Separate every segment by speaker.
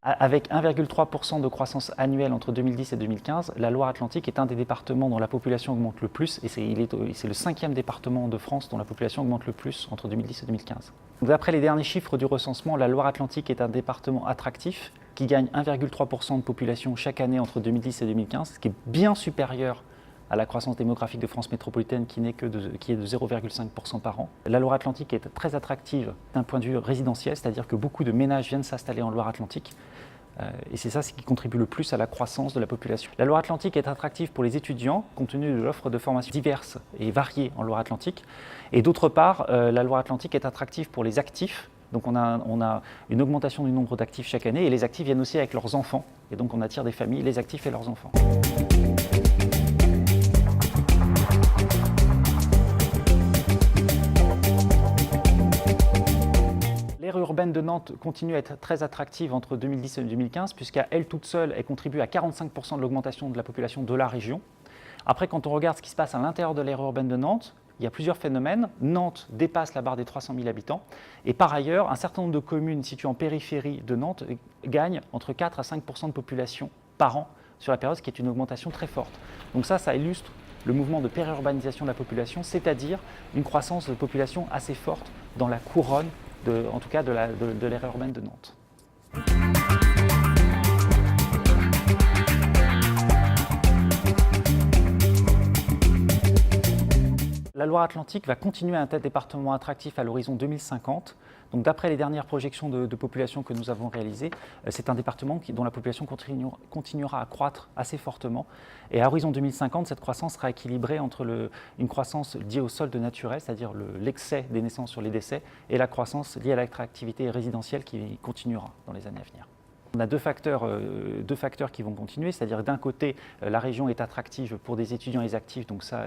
Speaker 1: Avec 1,3% de croissance annuelle entre 2010 et 2015, la Loire-Atlantique est un des départements dont la population augmente le plus, et c'est le 5e département de France dont la population augmente le plus entre 2010 et 2015. D'après les derniers chiffres du recensement, la Loire-Atlantique est un département attractif qui gagne 1,3% de population chaque année entre 2010 et 2015, ce qui est bien supérieur à la croissance démographique de France métropolitaine qui est de 0,5% par an. La Loire-Atlantique est très attractive d'un point de vue résidentiel, c'est-à-dire que beaucoup de ménages viennent s'installer en Loire-Atlantique. Et c'est ça ce qui contribue le plus à la croissance de la population. La Loire-Atlantique est attractive pour les étudiants, compte tenu de l'offre de formations diverses et variées en Loire-Atlantique. Et d'autre part, la Loire-Atlantique est attractive pour les actifs. Donc on a une augmentation du nombre d'actifs chaque année, et les actifs viennent aussi avec leurs enfants. Et donc on attire des familles, les actifs et leurs enfants. L'aire urbaine de Nantes continue à être très attractive entre 2010 et 2015, puisqu'à elle toute seule, elle contribue à 45% de l'augmentation de la population de la région. Après, quand on regarde ce qui se passe à l'intérieur de l'aire urbaine de Nantes, il y a plusieurs phénomènes. Nantes dépasse la barre des 300 000 habitants. Et par ailleurs, un certain nombre de communes situées en périphérie de Nantes gagnent entre 4 à 5% de population par an sur la période, ce qui est une augmentation très forte. Donc ça illustre le mouvement de périurbanisation de la population, c'est-à-dire une croissance de population assez forte dans la couronne, en tout cas de l'aire urbaine de Nantes. La Loire-Atlantique va continuer à être un département attractif à l'horizon 2050. Donc, d'après les dernières projections de population que nous avons réalisées, c'est un département dont la population continuera à croître assez fortement. Et à l'horizon 2050, cette croissance sera équilibrée entre une croissance liée au solde naturel, c'est-à-dire l'excès des naissances sur les décès, et la croissance liée à l'attractivité résidentielle qui continuera dans les années à venir. On a deux facteurs qui vont continuer, c'est-à-dire d'un côté, la région est attractive pour des étudiants et des actifs, donc ça,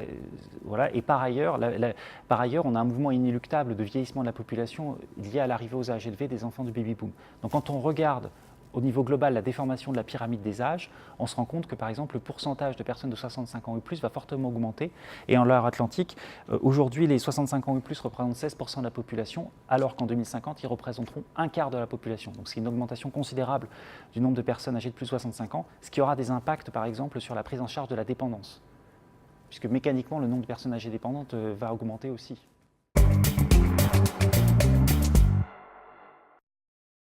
Speaker 1: voilà. Et par ailleurs, on a un mouvement inéluctable de vieillissement de la population lié à l'arrivée aux âges élevés des enfants du baby-boom. Donc quand on regarde au niveau global la déformation de la pyramide des âges, on se rend compte que par exemple le pourcentage de personnes de 65 ans et plus va fortement augmenter. Et en Loire-Atlantique, aujourd'hui les 65 ans et plus représentent 16% de la population, alors qu'en 2050 ils représenteront un quart de la population. Donc c'est une augmentation considérable du nombre de personnes âgées de plus de 65 ans, ce qui aura des impacts par exemple sur la prise en charge de la dépendance, puisque mécaniquement le nombre de personnes âgées dépendantes va augmenter aussi.